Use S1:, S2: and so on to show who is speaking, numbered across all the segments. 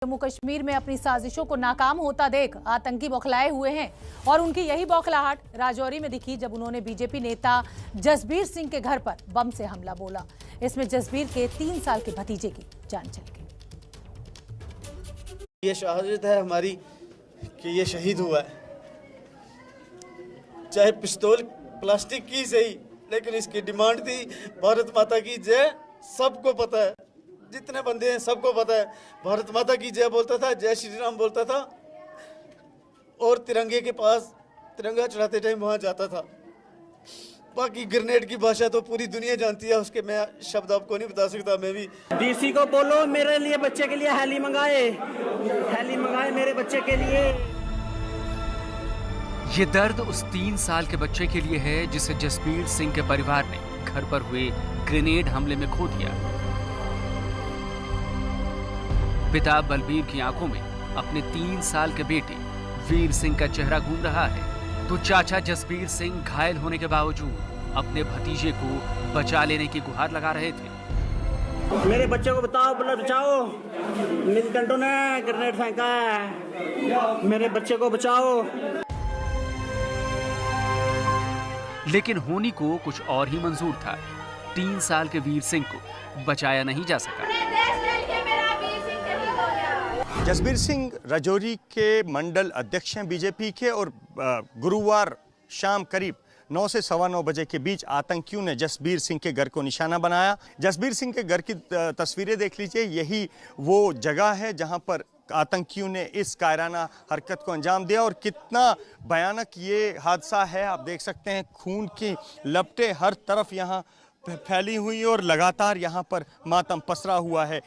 S1: जम्मू कश्मीर में अपनी साजिशों को नाकाम होता देख आतंकी बौखलाए हुए हैं और उनकी यही बौखलाहट राजौरी में दिखी जब उन्होंने बीजेपी नेता जसबीर सिंह के घर पर बम से हमला बोला। इसमें जसबीर के 3 साल के भतीजे की जान चली गई।
S2: ये शहादत है हमारी कि ये शहीद हुआ है, चाहे पिस्तौल प्लास्टिक की सही, लेकिन इसकी डिमांड थी भारत माता की जय। सबको पता है, जितने बंदे हैं सबको पता है, भारत माता की जय बोलता था, जय श्री राम बोलता था और तिरंगे के पास तिरंगा चढ़ाते टाइम वहां जाता था। बाकी ग्रेनेड की भाषा तो पूरी दुनिया जानती है, उसके मैं शब्द आपको नहीं बता सकता। मैं भी
S3: डीसी को बोलो मेरे लिए बच्चे के लिए हेली मंगाए मेरे बच्चे के लिए।
S4: ये दर्द उस 3 साल के बच्चे के लिए है जिसे जसबीर सिंह के परिवार ने घर पर हुए ग्रेनेड हमले में खो दिया। पिता बलबीर की आंखों में अपने 3 साल के बेटे वीर सिंह का चेहरा घूम रहा है, तो चाचा जसबीर सिंह घायल होने के बावजूद अपने भतीजे को बचा लेने की गुहार लगा रहे थे।
S3: मेरे बच्चे को बताओ, बचाओ, मिलिटेंटों ने ग्रेनेड फेंका है, मेरे बच्चे को बचाओ।
S4: लेकिन होनी को कुछ और ही मंजूर था। 3 साल के वीर सिंह को बचाया नहीं जा सका।
S5: जसबीर सिंह राजौरी के मंडल अध्यक्ष हैं बीजेपी के, और गुरुवार शाम करीब 9 से 9:15 बजे के बीच आतंकियों ने जसबीर सिंह के घर को निशाना बनाया। जसबीर सिंह के घर की तस्वीरें देख लीजिए, यही वो जगह है जहां पर आतंकियों ने इस कायराना हरकत को अंजाम दिया। और कितना भयानक ये हादसा है, आप देख सकते हैं खून की लपटें हर तरफ यहाँ फैली हुई और लगातार यहाँ पर मातम पसरा हुआ है।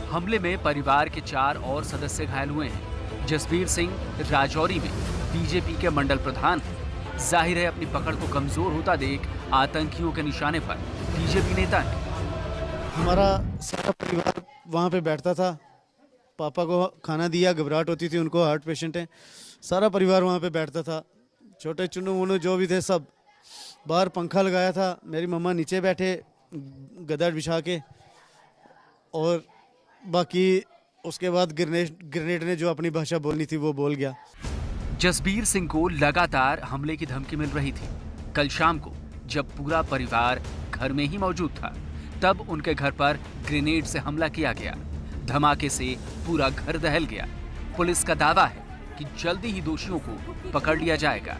S4: हमले में परिवार के 4 और सदस्य घायल हुए हैं। जसबीर सिंह राजौरी में बीजेपी के मंडल प्रधान हैं। जाहिर है अपनी पकड़ को कमजोर होता देख आतंकियों के निशाने पर बीजेपी नेता हैं।
S2: हमारा सारा परिवार वहाँ पे बैठता था, पापा को खाना दिया, घबराहट होती थी, उनको हार्ट पेशेंट हैं, सारा परिवार वहाँ पे बैठता था। छोटे चुन्नू मुन्नू जो भी थे सब बाहर पंखा लगाया था, मेरी मम्मा नीचे बैठे गदर बिछा के, और बाकी उसके बाद ग्रेनेड ने जो अपनी भाषा बोलनी थी वो बोल गया।
S4: जसबीर सिंह को लगातार हमले की धमकी मिल रही थी। कल शाम को जब पूरा परिवार घर में ही मौजूद था, तब उनके घर पर ग्रेनेड से हमला किया गया। धमाके से पूरा घर दहल गया। पुलिस का दावा है कि जल्दी ही दोषियों को पकड़ लिया जाएगा।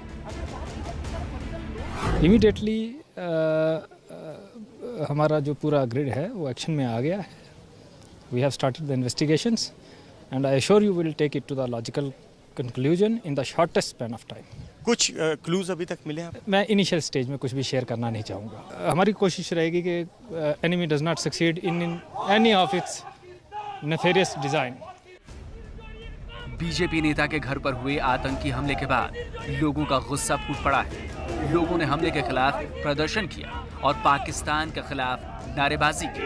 S6: इमीडिएटली हमारा जो पूरा ग्रिड है वो एक्शन में आ गया है। We have started the investigations and I assure you we'll take it to the logical conclusion in the shortest span of time.
S5: कुछ क्लूज अभी तक मिले हैं?
S6: मैं इनिशियल स्टेज में कुछ भी शेयर करना नहीं चाहूँगा। हमारी कोशिश रहेगी कि enemy does not succeed in any of its nefarious design.
S4: BJP नेता के घर पर हुए आतंकी हमले के बाद लोगों का गुस्सा फूट पड़ा है। लोगों ने हमले के खिलाफ प्रदर्शन किया और पाकिस्तान के खिलाफ नारेबाजी की।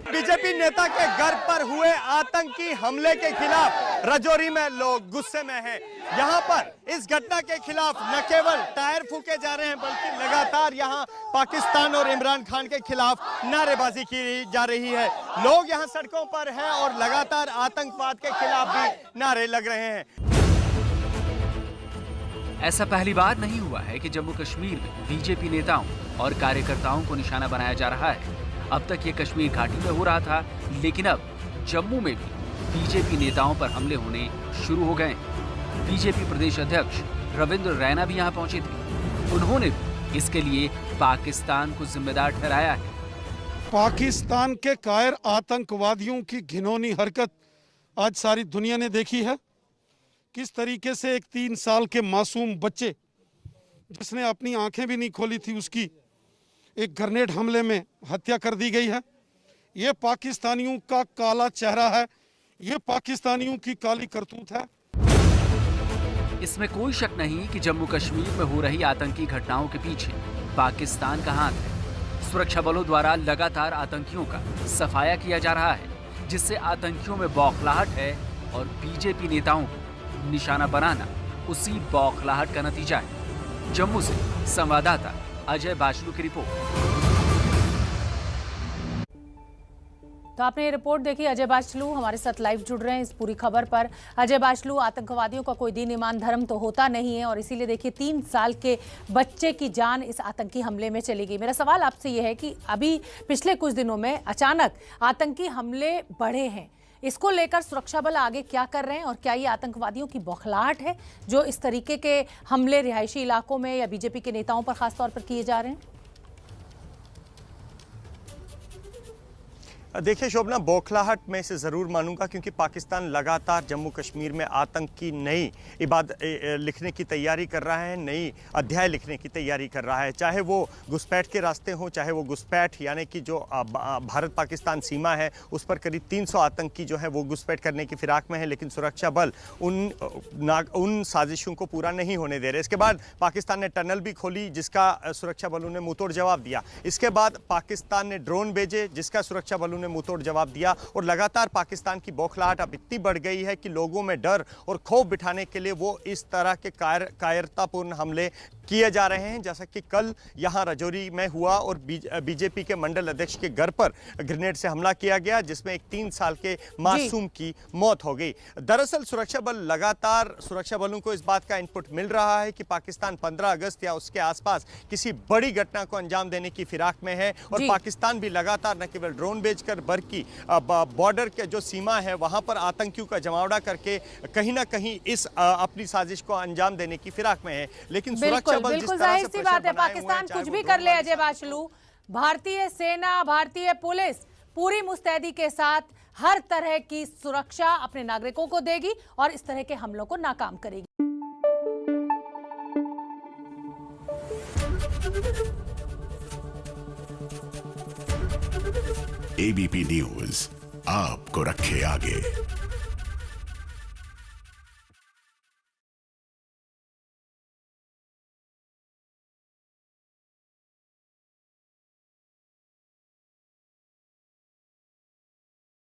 S5: बीजेपी नेता के घर पर हुए आतंकी हमले के खिलाफ राजौरी में लोग गुस्से में हैं। यहाँ पर इस घटना के खिलाफ न केवल टायर फूके जा रहे हैं, बल्कि लगातार यहाँ पाकिस्तान और इमरान खान के खिलाफ नारेबाजी की जा रही है। लोग यहाँ सड़कों पर हैं और लगातार आतंकवाद के खिलाफ भी नारे लग रहे हैं।
S4: ऐसा पहली बार नहीं हुआ है कि जम्मू कश्मीर में बीजेपी नेताओं और कार्यकर्ताओं को निशाना बनाया जा रहा है। अब तक ये कश्मीर घाटी में हो रहा था, लेकिन अब जम्मू में भी बीजेपी नेताओं पर हमले होने शुरू हो गए। बीजेपी प्रदेश अध्यक्ष रविंद्र रैना भी यहाँ पहुंचे थे। उन्होंने भी इसके लिए पाकिस्तान को जिम्मेदार ठहराया है।
S7: पाकिस्तान के कायर आतंकवादियों की घिनौनी हरकत आज सारी दुनिया ने देखी है। किस तरीके से एक 3 साल के मासूम बच्चे जिसने अपनी आंखें भी नहीं खोली थी, उसकी एक ग्रेनेड हमले में हत्या कर दी गई है। ये पाकिस्तानियों का काला चेहरा है, ये पाकिस्तानियों की काली करतूत है।
S4: इसमें कोई शक नहीं कि जम्मू कश्मीर में हो रही आतंकी घटनाओं के पीछे पाकिस्तान का हाथ है। सुरक्षा बलों द्वारा लगातार आतंकियों का सफाया किया जा रहा है, जिससे आतंकियों में बौखलाहट है और बीजेपी नेताओं को निशाना बनाना उसी बौखलाहट का नतीजा है। जम्मू से संवाददाता अजय बाचलू की रिपोर्ट।
S1: तो आपने ये रिपोर्ट देखी। अजय बाचलू हमारे साथ लाइव जुड़ रहे हैं इस पूरी खबर पर। अजय बाचलू, आतंकवादियों का कोई दीन ईमान धर्म तो होता नहीं है और इसीलिए देखिए 3 साल के बच्चे की जान इस आतंकी हमले में चली गई। मेरा सवाल आपसे ये है कि अभी पिछले कुछ दिनों में अचानक आतंकी हमले बढ़े हैं, इसको लेकर सुरक्षा बल आगे क्या कर रहे हैं और क्या ये आतंकवादियों की बौखलाहट है जो इस तरीके के हमले रिहायशी इलाकों में या बीजेपी के नेताओं पर खासतौर पर किए जा रहे हैं?
S5: देखिए शोभना, बौखलाहट में इसे ज़रूर मानूंगा क्योंकि पाकिस्तान लगातार जम्मू कश्मीर में आतंक की नई इबादत लिखने की तैयारी कर रहा है, नई अध्याय लिखने की तैयारी कर रहा है। चाहे वो घुसपैठ के रास्ते हों, चाहे वो घुसपैठ यानी कि जो भारत पाकिस्तान सीमा है उस पर करीब 300 आतंकी जो है वो घुसपैठ करने की फिराक में है, लेकिन सुरक्षा बल उन साजिशों को पूरा नहीं होने दे रहे। इसके बाद पाकिस्तान ने टनल भी खोली जिसका सुरक्षा बलों ने मुंहतोड़ जवाब दिया। इसके बाद पाकिस्तान ने ड्रोन भेजे जिसका सुरक्षा बलों मुंहतोड़ जवाब दिया। और लगातार पाकिस्तान की बौखलाहट अब इतनी बढ़ गई है कि लोगों में डर और खौफ बिठाने के लिए वो इस तरह के कायरतापूर्ण हमले किए जा रहे हैं। जैसा कि कल यहां राजौरी में हुआ और बीजेपी के मंडल अध्यक्ष के घर पर ग्रेनेड से हमला किया गया जिसमें एक 3 साल के मासूम की मौत हो गई। दरअसल सुरक्षा बल लगातार सुरक्षा बलों को इस बात का इनपुट मिल रहा है कि पाकिस्तान 15 अगस्त या उसके आसपास किसी बड़ी घटना को अंजाम देने की फिराक में है और पाकिस्तान भी लगातार न केवल ड्रोन भेजकर बल्कि बॉर्डर के जो सीमा है वहां पर आतंकियों का जमावड़ा करके कहीं ना कहीं इस अपनी साजिश को अंजाम देने की फिराक में है। लेकिन सुरक्षा बल
S1: बिल्कुल जाहिर सी बात है, पाकिस्तान कुछ भी कर ले अजय बाचलू, भारतीय सेना, भारतीय पुलिस पूरी मुस्तैदी के साथ हर तरह की सुरक्षा अपने नागरिकों को देगी और इस तरह के हमलों को नाकाम करेगी।
S8: एबीपी न्यूज आपको रखे आगे।